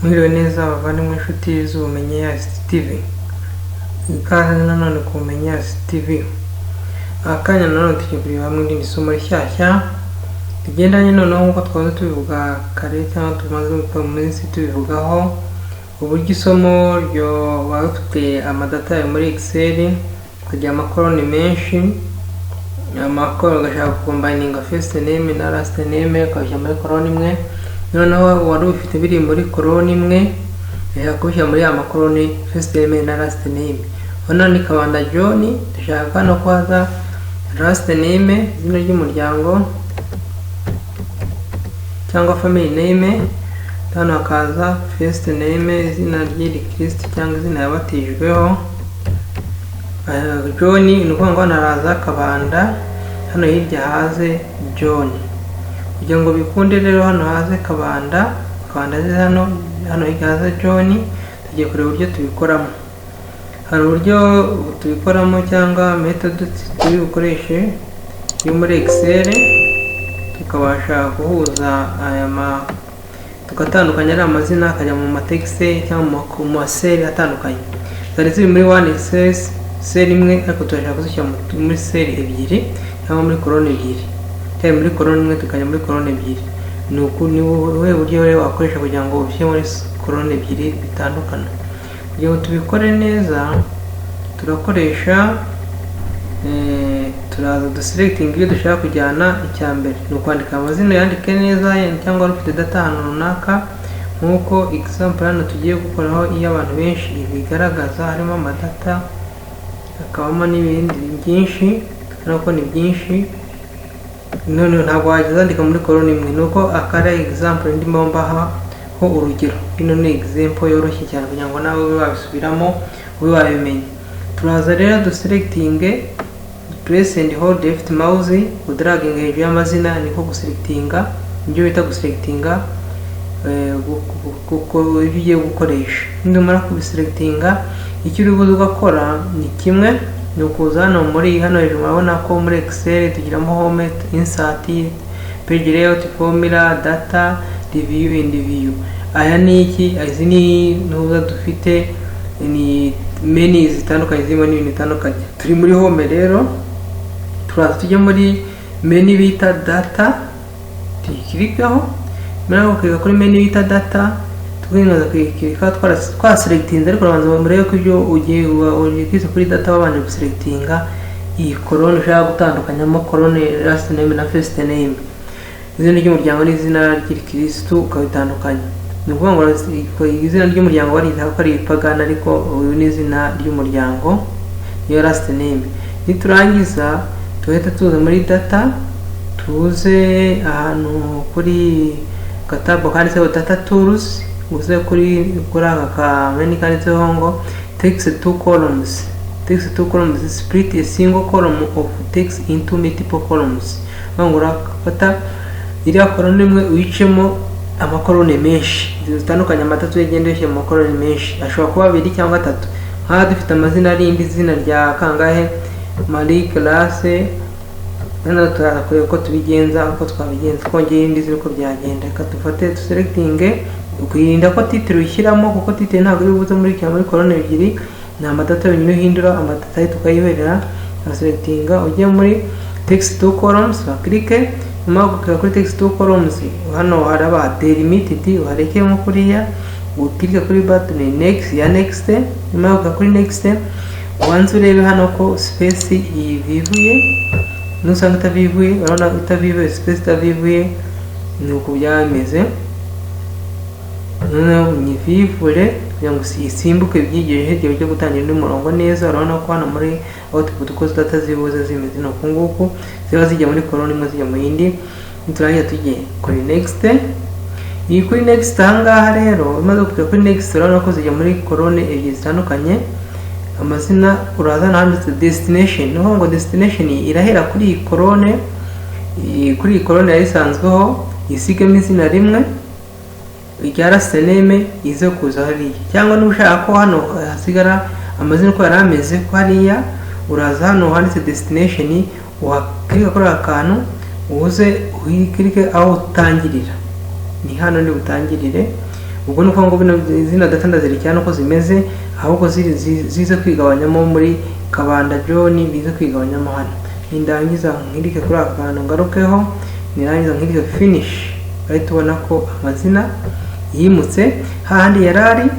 Mwiriwe neza abavandimwe inshuti z'ubumenyi TV. Ikaze nanone ku bumenyi TV. Akanya nanone tugiye kureba hamwe n'indi somo rishyashya rigendanye noneho nk'uko twahoze tubivuga kare cyangwa tumaze mu minsi tubivugaho uburyo isomo ryo bafite amadata yo muri Excel kugira amakoloni menshi, amakoro gashaka combininga first name na last name ukabishyira muri koloni imwe, noneho wari ufite biri muri koloni imwe yakubishyira muri ya makoloni first name na last name. Hano ni Kabanda John, dushaka no kwaza last name izina ry'umuryango cyangwa family name, hano hakaza first name izina ry'Kristo cyangwa izina yabatijweho. John ni ukuvuga naraza Kabanda, hano hirya haze John. Kugira ngo bikunde rero hano haze Kabanda hano hirya haze John, tugiye kureba uburyo tubikoramo. Hari uburyo tubikoramo cyangwa method turi bukoreshe yo muri Excel, tukabasha guhuza aya tugatandukanya ari amazina akajya mu matext cyangwa mu cell atandukanye. Zari ziri muri one cell imwe ariko turashaka kuzishyira muri cell ebyiri cyangwa muri koloni ebyiri, cyangwa muri koloni imwe tukajya muri koloni ebyiri. Ni uburyo rero wakoresha kugira ngo ubishyire muri koloni ebyiri bitandukana. Kugira ngo tubikore neza turakoresha turaza duselecting ibyo dushaka kujyana. Icya mbere ni ukwandika amazina yandike neza cyangwa ufite data ahantu runaka, nk'uko example hano tugiye gukoraho iyo abantu benshi bigaragaza harimo amadata akabamo n'ibindi byinshi, nuko ni byinshi none ntabwo wajya andika muri koloni imwe. Nuko akara example ndimo mbaha ho urugero. Ino ni example yoroshye cyane kugira ngo nawe wabisubiramo ube wabimenye. Turaza rero duselecting, press and hold left mouse, udragging hejuru y'amazina niko guselectinga, ibyo bita guselectinga kuko ibigiye gukoresha. Ndumara kubiselectinga icyo uri buze gukora ni kimwe, ni ukuza hano muri hano hejuru murabona ko muri Excel tugiramo home, insert, page layout, formula, data, review and view. Aya ni iki? Izi ni ntuza dufite ni menu zitandukanye zirimo n'ibintu bitandukanye. Turi muri home rero turaza tujya muri menu bita data, tuyikirikaho. Mara ukeka kuri menu bita data, tukingaza kwikirika twa selectinga, ariko rabanza bamurebe ko ibyo ugiye kwisa kuri data wabanje guselectinga iyi koloni ushaka gutandukanyamo koloni last name na first name. Izina ry'umuryango n'izina ry'Kristo ukabitandukanya. Ni ukuvuga ngo izina ry'umuryango waritaho ko ari ipagana, ariko uyu ni izina ry'umuryango iyo last name. Niturangiza tuhita tuza muri data, tuze ahantu kuri gatabo kanditseho data tools, uze kuri aka kameni kanditseho ngo text two columns. Text two columns split a single column of text into multiple columns. Bangura fata iriya koloni imwe uyicemo amakoloni menshi zitandukanye, amatatu yagenda yishyira mu makoloni menshi, ashobora kuba 2 cyangwa 3. Aha dufite amazina arindi izina rya kangahe Marie Classe, hano turakureba ko tubigenza uko twabigenza, twongera indi ziri ko byagenda. Reka dufate selecting, ukwirinda ko title ushyiramo kuko title ntabwo iri buze muri koloni ebyiri, ni amadata yonyine uhindura amadata ye tukayiberera. Selecting ujye muri text two columns, click umagukira kuri text two columns, hano haraba delimited, uharekemo kuriya, ukirika kuri button next ya next, umagukira kuri next. Wanze urebe hano ko space ivivuye, nusanga itavivuye, urabona itavivuye, space itavivuye, ni uko byameze. Noneho nyivivure kugira ngo isimbuke byigire hirya byo gutangira undi murongo neza. Urabona ko hano muri output ko data zibuze zimeze no kunguko ziba zijya muri koloni imwe zijya mu yindi. Niturangiye tugiye kuri next. Iyi kuri next ahangaha rero umaze kujya kuri next, urabona ko zijya muri koloni ebyiri zitandukanye. Amazina urazana handitse destination, no ngo destination irahera kuri iyi koloni yayisanzweho, isigamo izina rimwe irya last name ize kuza hariya, cyangwa n'ushaka ko hano hasigara amazina ko yarameze ko hariya, uraza hano handitse destination, wakirika kuri akantu uze uhikirike aho utangirira, ni hano ndi butangirire. Ubwo nuko ngo bino zina data ndazirikana uko zimeze, ahubwo zize kwigabanyamo muri Kabanda John, bize kwigabanyamo hano. Nindangiza nkirike kuri aka kantu ngarukeho, nirangiza nkirike finish, bahita ubona ko amazina yimutse hahandi yarari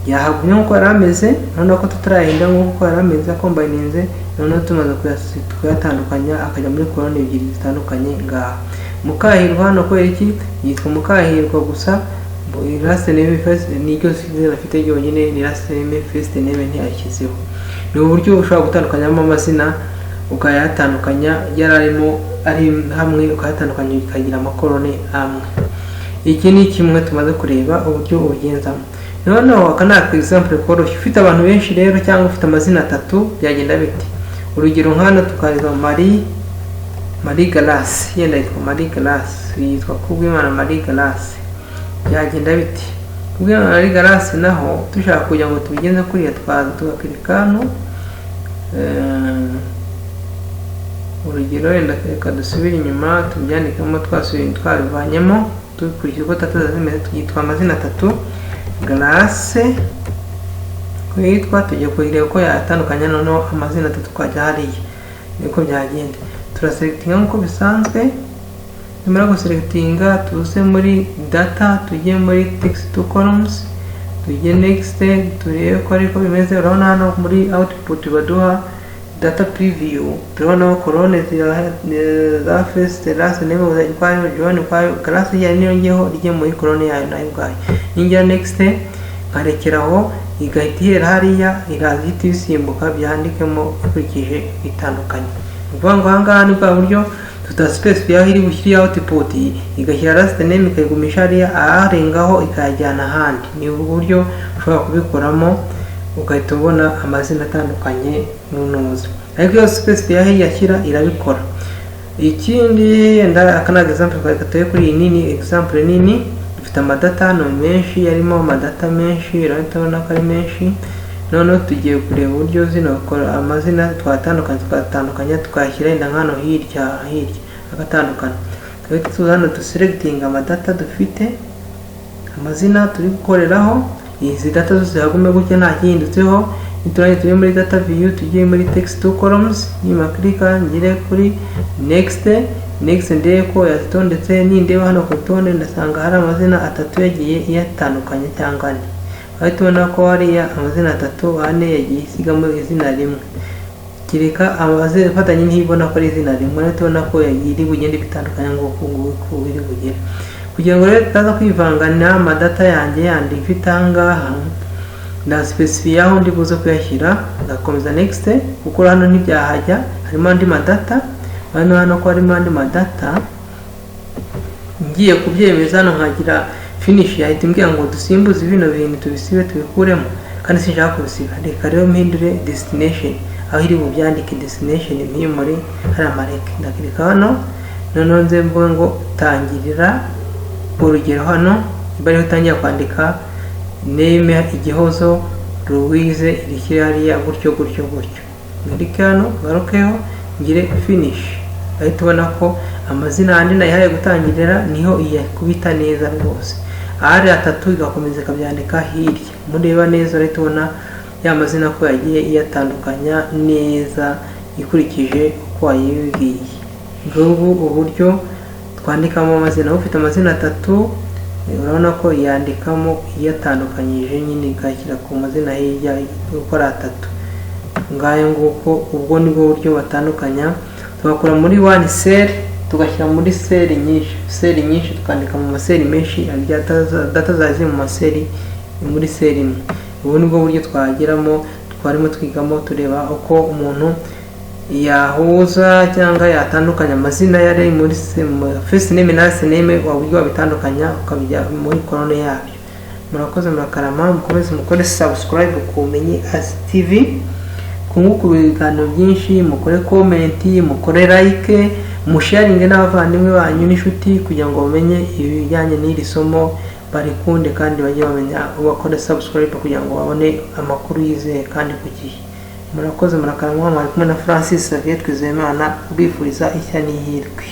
yahagumye nkuko yarameze. Noneho ko tutarahinda nkuko yarameze akombayininze, noneho tumaze kuyatandukanya akajya muri koloni ebyiri zitandukanye ngaha. Mukahirwa hano ko iki yitwa Mukahirwa gusa, last name first niryo zina afite yonyine, ni last name first name ntiyashyizeho. Ni uburyo ushobora gutandukanyamo amazina, ukayatandukanya yararimo ari hamwe, ukayatandukanya bikagira amakoloni amwe. Iki ni kimwe tumaze kureba uburyo ubugenzamo. Noneho aka ni example koroshye. Ufite abantu benshi rero cyangwa ufite amazina atatu byagenda bite? Urugero nk'hano tukareba Marie Grace, yenda yitwa Marie Grace, yitwa Kubwimana Marie Grace, byagenda bite? Kubwimana Marie Grace naho dushaka kugira ngo tubigenze kuri ya tugakirika hano, urugero yenda reka dusubire inyuma tubyandikamo, twabivanyemo dukurikije uko tatu zimeze, tuyitwa amazina atatu Grace kwitwa, tujye kureba ko yatandukanya. Noneho amazina atatu kwajya hariya niko byagenda. Turaselectinga nkuko bisanzwe, nimara guselectinga tuze muri data, tujye muri text to columns, tujye next, turebe ko ariko bimeze. Urabona hano muri output baduha data preview, turabona kolone za first last name uzajya John kwayo class ya niyo ngeho rye muri kolone yayo nayo bwayo. Ninjya next nkarekeraho igahita ihera hariya, iraza ihita ibisimbuka byandikemo ikurikije bitandukanye. Uvuga ngo ahangaha ni bwa buryo tutaspecify aho iri bushyire output, igashyira last name ikayigumisha hariya, aharengaho ikayajyana ahandi. Ni uburyo ushobora kubikoramo ugahita ubona amazina atandukanye n'unoza, ariko iyo specify aho yashyira irabikora. Ikindi yenda aka ni example twakatoye kuri iyi nini, example nini dufite amadata hano menshi, yarimo amadata menshi, urabona ko ari menshi. Noneho tugiye kureba uburyo zino bakora amazina twatandukanya tukayashyira yenda nk'hano hirya agatandukana. Tuza hano duselectinga amadata dufite, amazina turi gukoreraho, izi data zose hagume gutya nta gihindutseho. Nituranye tujye muri data view, tujye muri text to columns, nimaklika ngire kuri next ndebe ko yazitondetse. Nindeba hano ku rutonde ndasanga hari amazina atatu yagiye yatandukanye cyangwa ane, aho tubona ko hariya amazina atatu, ane yagiye isigamo izina rimwe. Kireka amazina fatanye ntibona ko ari izina rimwe, aho tubona ko yagiye bugende bitandukanye nguko biri bugere. Kugira ngo rero tutaza kwivangana amadata yanjye yandi mfite ahangaha, na specify aho ndi buze kuyashyira, ngakomeza next, kuko hano ntibyahajya, harimo andi madata. Hano ko harimo andi madata, ngiye kubyemeza hano nkagira finish, yahita imbwira ngo dusimbuze bino bintu tubisibe tubikuremo, kandi sinshaka kubisiba. Reka rero mpindure destination, aho iri bubyandike destination mpimuri hari amareke. Ndakirika hano, noneho nze mvuga ngo tangirira. Urugero hano bariho utangiye kwandika name Igihozo Louise, irikiri hariya gutyo. Ndike hano ngarukeho ngire finish, ahita tubona ko amazina andi nayihaye gutangirira niho iyakubita neza rwose. Ahari atatu igakomeza ikabyandika hirya, mureba neza ahita tubona ya mazina ko yagiye iyatandukanya neza ikurikije uko wayibwiye. Ngubu uburyo twandikamo amazina. Ufite amazina atatu, urabona ko yandikamo iyatandukanyije nyine, ikashyira ku mazina hirya uko ari atatu. Ngayo nguko, ubwo nibwo buryo batandukanya. Tugakora muri one cell, tugashyira muri cell nyinshi, tukandika mu maseri menshi, data zazi mu maseri muri cell imwe. Ubu nibwo buryo twageramo, twarimo twigamo tureba uko umuntu yahuza cyangwa yatandukanya amazina yari muri first name na last name, uburyo babitandukanya ukabijya muri kolone yabyo. Murakoze, murakarama, mukomeze mukore subscribe ku Ubumenyi As TV, kunguka ibiganiro byinshi, mukore comment, mukore like, musharinge n'abavandimwe banyu n'inshuti kugira ngo bamenye ibijyanye n'iri somo, barikunde kandi bajye bamenya. Bakore subscribe kugira ngo babone amakuru yizeye kandi ku gihe. Murakoze, murakarama, mwari kumwe na Francis Xavier Twizeyimana, ubifuriza ishya n'ihirwe.